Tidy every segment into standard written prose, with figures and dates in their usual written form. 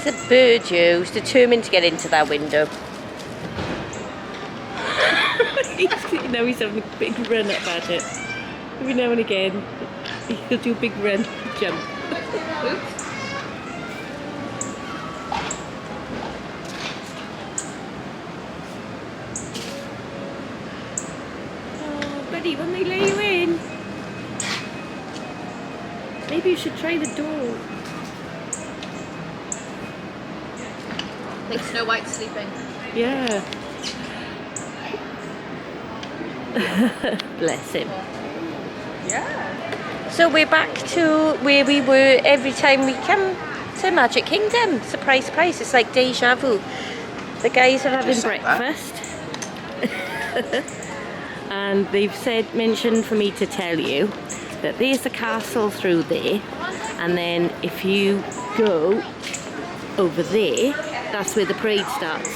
The bird, who's determined to get into that window. Now he's having a big run up at it. Every now and again, he'll do a big run, jump. Oh, buddy, when they lay you in, maybe you should try the door. Like Snow White sleeping. Yeah. Bless him. Yeah. So we're back to where we were every time we come to Magic Kingdom. Surprise, surprise. It's like deja vu. The guys are having breakfast. And they've mentioned for me to tell you that there's the castle through there, and then if you go over there, that's where the parade starts.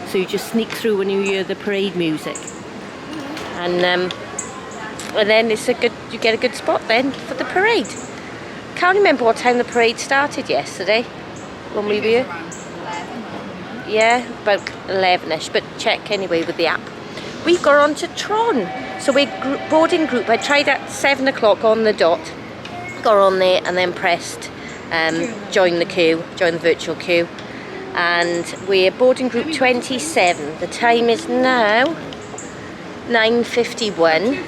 So you just sneak through when you hear the parade music. And then it's you get a good spot then for the parade. Can't remember what time the parade started yesterday when we were here. Yeah, about 11ish, but check anyway with the app. We got on to Tron. So we're boarding group. I tried at 7 o'clock on the dot. Got on there and then pressed join the queue, join the virtual queue. And we're boarding group 27. The time is now 9:51.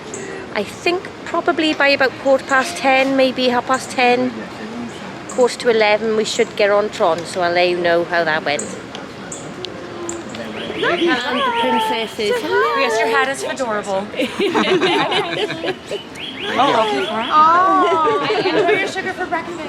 I think probably by about 10:15, maybe 10:30, 11:15, we should get on Tron. So I'll let you know how that went. And the princesses. Yes, your hat is adorable. Enjoy your sugar for breakfast.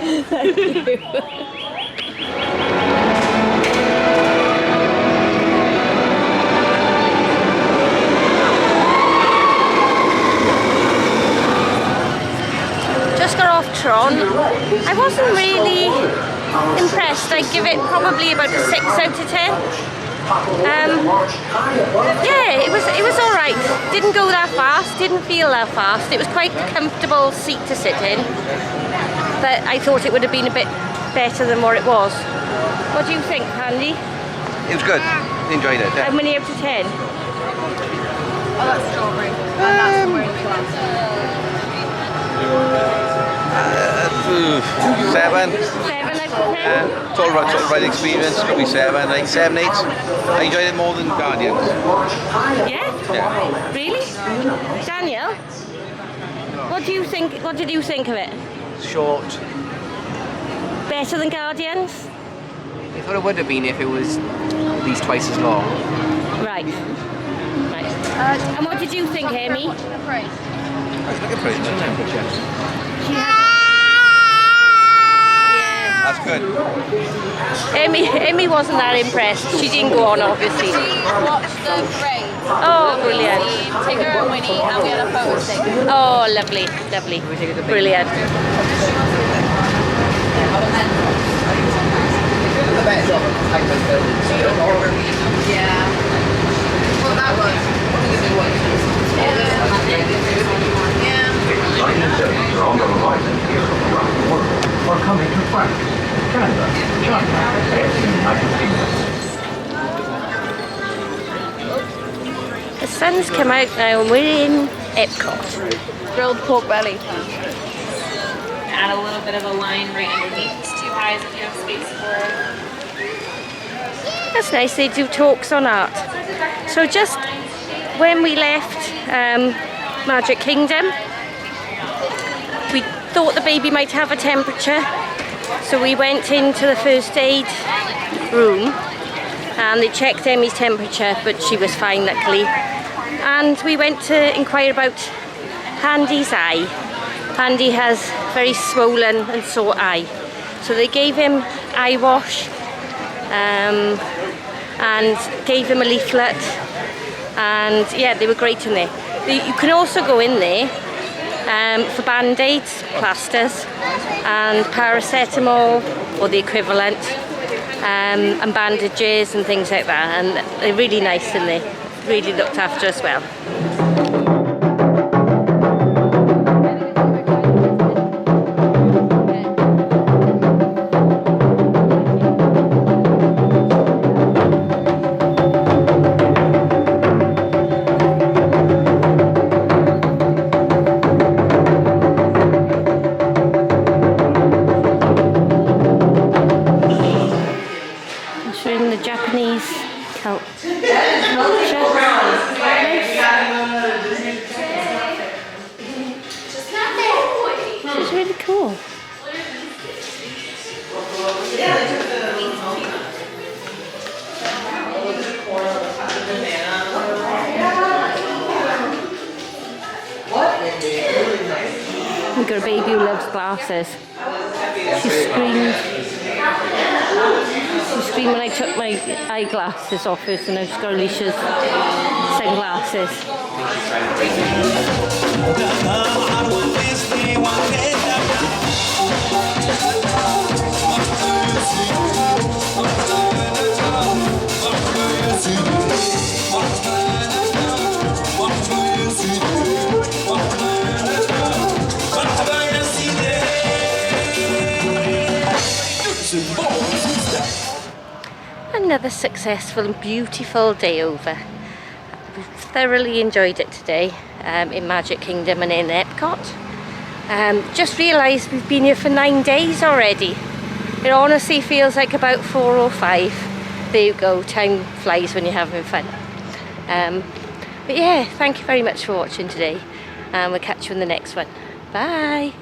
Just got off Tron. I wasn't really impressed. I'd give it probably about a 6 out of 10. Yeah, it was all right. Didn't go that fast. Didn't feel that fast. It was quite a comfortable seat to sit in, but I thought it would have been a bit better than what it was. What do you think, Andy? It was good. Enjoyed it. Yeah. How many out of 10? Oh, that's strawberry. And that's the word class. 7. 7 out of 10? Total ride experience could be 7, like 7, 8. I enjoyed it more than Guardians. Yeah? Yeah. Really? Daniel? What do you think? What did you think of it? Short. Better than Guardians? I thought it would have been if it was at least twice as long. Right. Right. And what did you think, Amy? Right. I was looking for it in the temperature. Yeah. That's good. Amy wasn't that impressed. She didn't go on, obviously. She watched the parade. Oh, brilliant. Tigger and Winnie, and we had a photo taken. Oh, lovely, lovely. Brilliant. Yeah. Well, that was. Yeah. Ladies are on the horizon here from around the world, or coming to France, Canada, China, and the United Kingdom. The sun's come out now and we're in EPCOT. Grilled pork belly. Add a little bit of a line right underneath these two eyes if you have space for it. That's nice, they do talks on art. So just when we left Magic Kingdom, we thought the baby might have a temperature. So we went into the first aid room and they checked Emmy's temperature, but she was fine luckily. And we went to inquire about Handy's eye. Handy has very swollen and sore eye. So they gave him eye wash and gave him a leaflet, and yeah, they were great in there. You can also go in there for band-aids, plasters and paracetamol or the equivalent, and bandages and things like that, and they're really nice in there, really looked after as well. It's really cool. We've got a baby who loves glasses. She screamed. She screamed when I took my eyeglasses off her, so now she's got Alicia's sunglasses. Another successful and beautiful day over. We've thoroughly enjoyed it today in Magic Kingdom and in Epcot. Just realised we've been here for 9 days already. It honestly feels like about 4 or 5. There you go, time flies when you're having fun. But yeah, thank you very much for watching today, and we'll catch you in the next one. Bye!